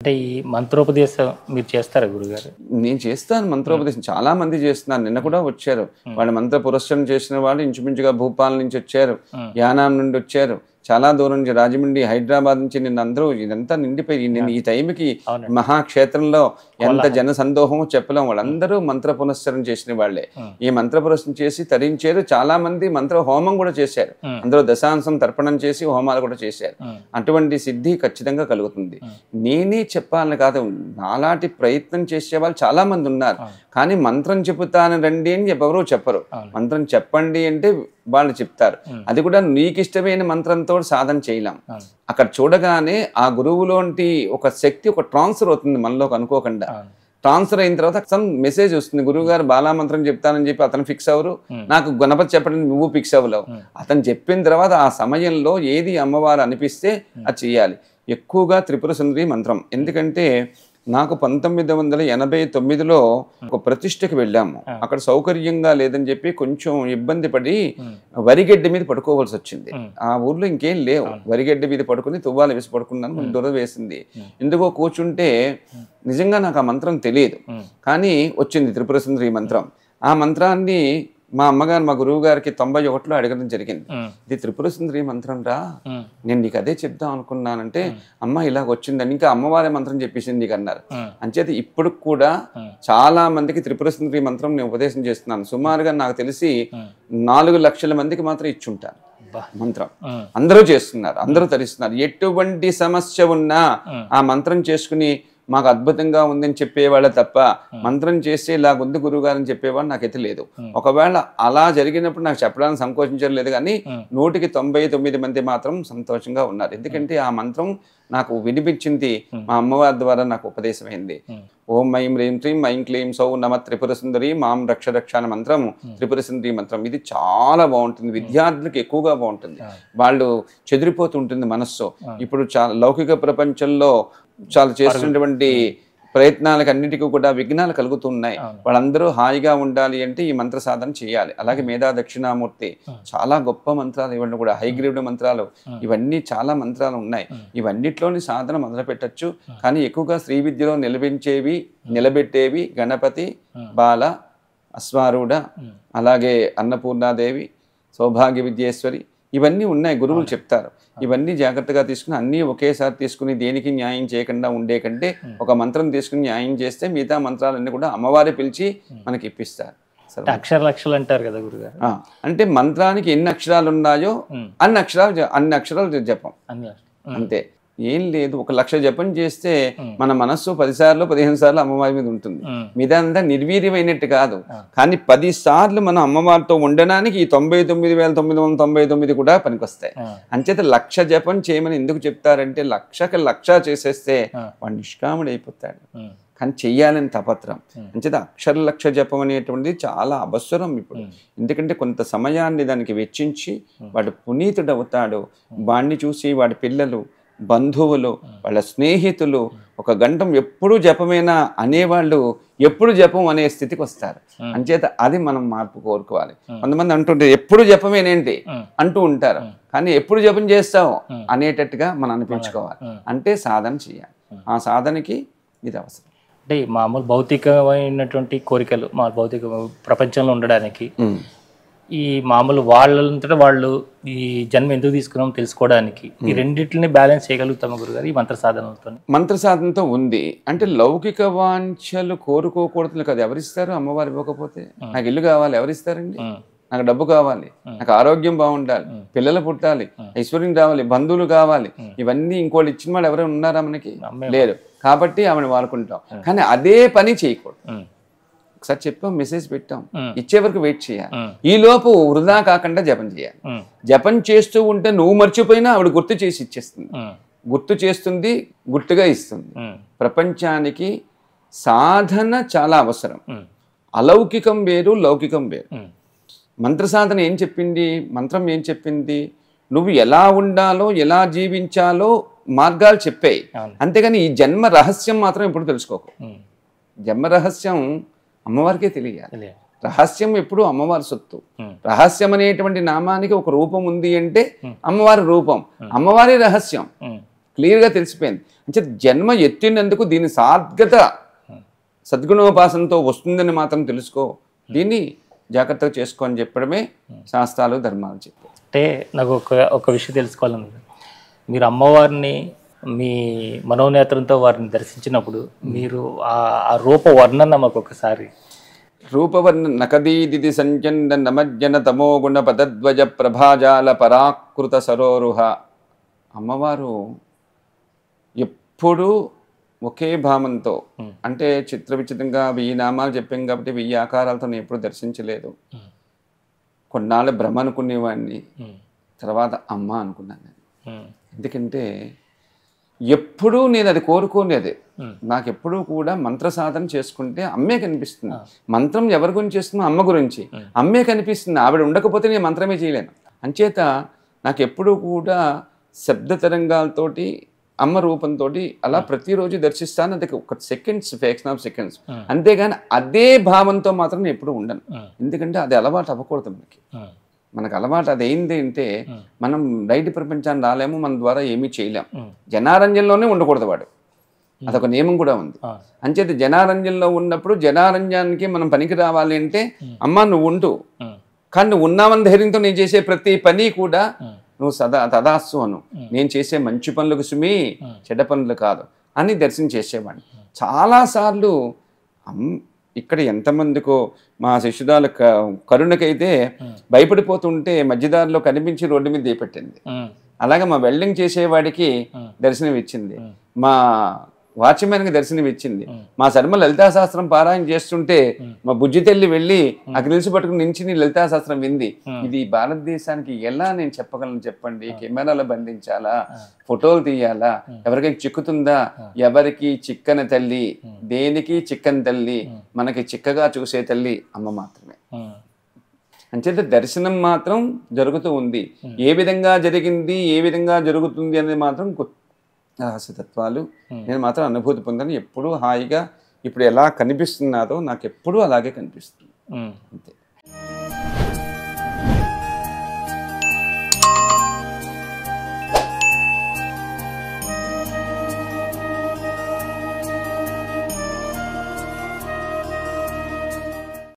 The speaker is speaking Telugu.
అంటే ఈ మంత్రోపదేశం మీరు చేస్తారా గురుగారు? నేను చేస్తాను మంత్రోపదేశం. చాలా మంది చేస్తున్నారు. నిన్న కూడా వచ్చారు. వాళ్ళు మంత్ర పురస్కారం చేసిన వాళ్ళు ఇంచుమించుగా భూపాల్ నుంచి వచ్చారు, యానాం నుండి వచ్చారు, చాలా దూరం నుంచి రాజమండ్రి, హైదరాబాద్ నుంచి నిన్న అందరూ ఇదంతా నిండిపోయి నేను ఈ టైంకి మహాక్షేత్రంలో ఎంత జన సందోహమో చెప్పలేం. వాళ్ళందరూ మంత్ర పునశ్చరణ చేసిన వాళ్ళే. ఈ మంత్ర పునశ్చరణ చేసి తరించారు. చాలా మంది మంత్ర హోమం కూడా చేశారు. అందరూ దశాంశం తర్పణం చేసి హోమాలు కూడా చేశారు. అటువంటి సిద్ధి ఖచ్చితంగా కలుగుతుంది. నేనే చెప్పాలని కాదు, నాలాంటి ప్రయత్నం చేసే వాళ్ళు చాలా మంది ఉన్నారు. కానీ మంత్రం చెబుతాను రండి అని ఎవరూ చెప్పరు. మంత్రం చెప్పండి అంటే వాళ్ళు చెప్తారు. అది కూడా నీకు ఇష్టమైన మంత్రంతో సాధన చేయలేం. అక్కడ చూడగానే ఆ గురువులోంటి ఒక శక్తి ఒక ట్రాన్స్ఫర్ అవుతుంది మనలోకి అనుకోకుండా. ట్రాన్స్ఫర్ అయిన తర్వాత సమ్ మెసేజ్ వస్తుంది. గురువు గారు బాలామంత్రం చెప్తానని చెప్పి అతను ఫిక్స్ అవ్వరు, నాకు గణపతి చెప్పడం నువ్వు ఫిక్స్ అవ్వలేవు. అతను చెప్పిన తర్వాత ఆ సమయంలో ఏది అమ్మవారు అనిపిస్తే అది చెయ్యాలి. ఎక్కువగా త్రిపుర సుందరి మంత్రం. ఎందుకంటే నాకు 1989లో ఒక ప్రతిష్టకి వెళ్ళాము. అక్కడ సౌకర్యంగా లేదని చెప్పి కొంచెం ఇబ్బంది పడి వరిగడ్డి మీద పడుకోవాల్సి వచ్చింది. ఆ ఊర్లో ఇంకేం లేవు. వరిగడ్డి మీద పడుకుని తువ్వాలు వేసి పడుకున్నాను. దొర వేసింది. ఎందుకో కూర్చుంటే నిజంగా నాకు ఆ మంత్రం తెలియదు, కానీ వచ్చింది త్రిపుర సుందరి మంత్రం. ఆ మంత్రాన్ని మా అమ్మగారు మా గురువు గారికి 91లో అడగడం జరిగింది. ఇది త్రిపుర సుందరి మంత్రం రా, నేను నీకు అదే చెప్దాం అనుకున్నానంటే అమ్మ ఇలాగ వచ్చిందని ఇంకా అమ్మవారి మంత్రం చెప్పేసింది నీకు అన్నారు. అంచేత ఇప్పుడు కూడా చాలా మందికి త్రిపుర సుందరి మంత్రం నేను ఉపదేశం చేస్తున్నాను. సుమారుగా నాకు తెలిసి 4 లక్షల మందికి మాత్రం ఇచ్చుంటాను మంత్రం. అందరూ చేస్తున్నారు, అందరూ తరిస్తున్నారు. ఎటువంటి సమస్య ఉన్నా ఆ మంత్రం చేసుకుని మాకు అద్భుతంగా ఉందని చెప్పేవాళ్ళ తప్ప మంత్రం చేస్తే ఇలాగుంది గురువుగారని చెప్పేవాళ్ళు నాకైతే లేదు. ఒకవేళ అలా జరిగినప్పుడు నాకు చెప్పడానికి సంకోచించలేదు, కానీ 199 మంది మాత్రం సంతోషంగా ఉన్నారు. ఎందుకంటే ఆ మంత్రం నాకు వినిపించింది మా అమ్మవారి ద్వారా నాకు ఉపదేశమైంది. ఓం ఐం హ్రీం శ్రీం ఐం క్లీం సౌ నమ త్రిపుర సుందరి మాం రక్ష రక్ష అనే మంత్రం త్రిపుర సుందరి మంత్రం. ఇది చాలా బాగుంటుంది, విద్యార్థులకు ఎక్కువగా బాగుంటుంది. వాళ్ళు చెదిరిపోతుంటుంది మనస్సు. ఇప్పుడు చాలా లౌకిక ప్రపంచంలో చాలా చేస్తున్నటువంటి ప్రయత్నాలకు అన్నిటికీ కూడా విఘ్నాలు కలుగుతున్నాయి. వాళ్ళందరూ హాయిగా ఉండాలి అంటే ఈ మంత్ర సాధన చేయాలి. అలాగే మేధా దక్షిణామూర్తి చాలా గొప్ప మంత్రాలు, ఇవన్నీ కూడా హైగ్రీవుడి మంత్రాలు, ఇవన్నీ చాలా మంత్రాలు ఉన్నాయి. ఇవన్నిట్లోని సాధన మొదలు పెట్టచ్చు. కానీ ఎక్కువగా శ్రీ విద్యలో నిలబెట్టేవి గణపతి, బాల, అశ్వారూఢ, అలాగే అన్నపూర్ణాదేవి, సౌభాగ్య విద్యేశ్వరి, ఇవన్నీ ఉన్నాయి. గురువులు చెప్తారు. ఇవన్నీ జాగ్రత్తగా తీసుకుని అన్నీ ఒకేసారి తీసుకుని దేనికి న్యాయం చేయకుండా ఉండే కంటే ఒక మంత్రం తీసుకుని న్యాయం చేస్తే మిగతా మంత్రాలన్నీ కూడా అమ్మవారి పిలిచి మనకి ఇప్పిస్తారు. అక్షర లక్షలు అంటారు కదా గురుగారు. అంటే మంత్రానికి ఎన్ని అక్షరాలు ఉన్నాయో అన్ని అక్షరాలు జపం అంతే. ఏం లేదు, 1,00,000 జపం చేస్తే మన మనస్సు 10 సార్లు 15 సార్లు అమ్మవారి మీద ఉంటుంది. మీదంతా నిర్వీర్యమైనట్టు కాదు, కానీ 10 సార్లు మనం అమ్మవారితో ఉండడానికి ఈ 99,999 కూడా పనికొస్తాయి. అంచేత 1,00,000 జపం చేయమని ఎందుకు చెప్తారంటే 1,00,000 చేసేస్తే వాడు నిష్కాముడు అయిపోతాడు. కానీ చెయ్యాలని తపత్రం. అంచేత అక్షర 1,00,000 జపం అనేటువంటిది చాలా అవసరం ఇప్పుడు. ఎందుకంటే కొంత సమయాన్ని దానికి వెచ్చించి వాడు పునీతుడు అవుతాడు. వాడిని చూసి వాడి పిల్లలు, బంధువులు, వాళ్ళ స్నేహితులు 1 గంట ఎప్పుడు జపమేనా అనేవాళ్ళు ఎప్పుడు జపం అనే స్థితికి వస్తారు. అంచేత అది మనం మార్పు కోరుకోవాలి. కొంతమంది అంటుంటే ఎప్పుడు జపమేనేంటి అంటూ ఉంటారు, కానీ ఎప్పుడు జపం చేస్తావు అనేటట్టుగా మనం అనిపించుకోవాలి. అంటే సాధన చేయాలి. ఆ సాధనకి ఇది అవసరం. అంటే మామూలు భౌతికమైనటువంటి కోరికలు మా భౌతిక ప్రపంచంలో ఉండడానికి ఈ మామూలు వాళ్ళంతటా వాళ్ళు ఈ జన్మ ఎందుకు తీసుకున్నాం తెలుసుకోవడానికి ఈ రెండింటిని బ్యాలెన్స్ చేయగలుగుతాము గురుగారు ఈ మంత్ర సాధనలతో? మంత్ర సాధనతో ఉంది. అంటే లౌకిక వాంఛలు కోరుకోకూడదు కదా, ఎవరిస్తారు? అమ్మవారు ఇవ్వకపోతే. నాకు ఇల్లు కావాలి, ఎవరిస్తారండి? నాకు డబ్బు కావాలి, నాకు ఆరోగ్యం బాగుండాలి, పిల్లలు పుట్టాలి, ఐశ్వర్యం రావాలి, బంధువులు కావాలి, ఇవన్నీ ఇంకోళ్ళు ఇచ్చిన వాళ్ళు ఎవరైనా ఉన్నారా? మనకి లేరు. కాబట్టి ఆమెను వాడుకుంటాం, కానీ అదే పని చేయకూడదు. ఒకసారి చెప్పాం, మెసేజ్ పెట్టాం, ఇచ్చే వరకు వెయిట్ చేయాలి. ఈ లోపు వృధా కాకుండా జపం చేయాలి. జపం చేస్తూ ఉంటే నువ్వు మర్చిపోయినా ఆవిడ గుర్తు చేసి ఇచ్చేస్తుంది. గుర్తు చేస్తుంది, గుర్తుగా ఇస్తుంది. ప్రపంచానికి సాధన చాలా అవసరం. అలౌకికం వేరు, లౌకికం వేరు. మంత్ర సాధన ఏం చెప్పింది? మంత్రం ఏం చెప్పింది? నువ్వు ఎలా ఉండాలో, ఎలా జీవించాలో మార్గాలు చెప్పాయి. అంతేగాని ఈ జన్మ రహస్యం మాత్రం ఎప్పుడు తెలుసుకోకు. జన్మ రహస్యం అమ్మవారికే తెలియాలి. రహస్యం ఎప్పుడు అమ్మవారి సొత్తు. రహస్యం అనేటువంటి నామానికి ఒక రూపం ఉంది అంటే అమ్మవారి రూపం, అమ్మవారి రహస్యం. క్లియర్గా తెలిసిపోయింది. అంటే జన్మ ఎత్తినందుకు దీని సార్థకత సద్గుణోపాసనతో వస్తుందని మాత్రం తెలుసుకో, దీన్ని జాగ్రత్తగా చేసుకో అని చెప్పడమే శాస్త్రాలు ధర్మాలు చెప్పారు. అంటే నాకు ఒక విషయం తెలుసుకోవాలని, మీరు అమ్మవారిని మీ మనోనేత్రంతో వారిని దర్శించినప్పుడు మీరు ఆ రూప వర్ణన మాకు ఒకసారి. రూపవర్ణ నకదీదిది సంచండ నమజ్జన తమోగుణ పదద్వజ ప్రభాజాల పరాకృత సరోరుహ. అమ్మవారు ఎప్పుడూ ఒకే భావంతో, అంటే చిత్ర విచిత్రంగా 1000 నామాలు చెప్పాం కాబట్టి 1000 ఆకారాలతో నేను ఎప్పుడు దర్శించలేదు. కొన్నాళ్ళు బ్రహ్మ అనుకునేవాడిని, తర్వాత అమ్మ అనుకున్నాను. ఎందుకంటే ఎప్పుడూ నేను అది కోరుకోలేదు. నాకు ఎప్పుడూ కూడా మంత్ర సాధన చేసుకుంటే అమ్మే కనిపిస్తుంది. మంత్రం ఎవరి గురించి చేస్తుందో అమ్మ గురించి, అమ్మే కనిపిస్తుంది. ఆవిడ ఉండకపోతే నేను మంత్రమే చేయలేను. అంచేత నాకు ఎప్పుడూ కూడా శబ్ద తరంగాలతోటి అమ్మ రూపంతో అలా ప్రతిరోజు దర్శిస్తాను. అది ఒక సెకండ్స్, ఫ్రాక్షన్ ఆఫ్ సెకండ్స్. అంతేగాని అదే భావంతో మాత్రం నేను ఎప్పుడు ఉండను. ఎందుకంటే అది అలవాటు అవ్వకూడదు. మనకు అలవాటు అది ఏంటి అంటే, మనం బయట ప్రపంచాన్ని రాలేము, మన ద్వారా ఏమీ చేయలేము. జనారంజంలోనే ఉండకూడదు వాడు, అదొక నియమం కూడా ఉంది. అంచేత జనారంజంలో ఉన్నప్పుడు జనారంజానికి మనం పనికి రావాలి అంటే అమ్మ నువ్వు ఉంటూ, కానీ నువ్వు ఉన్నామని ధైర్యంతో నేను చేసే ప్రతి పని కూడా నువ్వు తదాస్తు అను, నేను చేసే మంచి పనులకు సుమి, చెడ్డ పనులు కాదు అని దర్శనం చేసేవాడిని. చాలాసార్లు ఇక్కడ ఎంతమందికో మా శిష్యురాలు కరుణకైతే భయపడిపోతుంటే మధ్యదారిలో కనిపించి రోడ్డు మీద దీపెట్టింది. అలాగే మా వెల్డింగ్ చేసేవాడికి దర్శనం ఇచ్చింది, మా వాచ్మెన్కి దర్శనం ఇచ్చింది. మా శర్మ లలితాశాస్త్రం పారాయణ చేస్తుంటే మా బుజ్జి తల్లి వెళ్ళి అక్కడ నిలిచి పట్టుకుని నించి లలితాశాస్త్రం వింది. ఇది భారతదేశానికి ఎలా నేను చెప్పగలను చెప్పండి? కెమెరాలో బంధించాలా, ఫోటోలు తీయాలా, ఎవరికైనా చిక్కుతుందా? ఎవరికి చిక్కని తల్లి, దేనికి చిక్కని తల్లి, మనకి చిక్కగా చూసే తల్లి అమ్మ మాత్రమే. అంచేత దర్శనం మాత్రం జరుగుతూ ఉంది. ఏ విధంగా జరిగింది, ఏ విధంగా జరుగుతుంది అనేది మాత్రం రహస్యతత్వాలు నేను మాత్రం అనుభూతి పొందాను. ఎప్పుడూ హాయిగా ఇప్పుడు ఎలా కనిపిస్తున్నారో నాకు ఎప్పుడూ అలాగే కనిపిస్తుంది అంతే.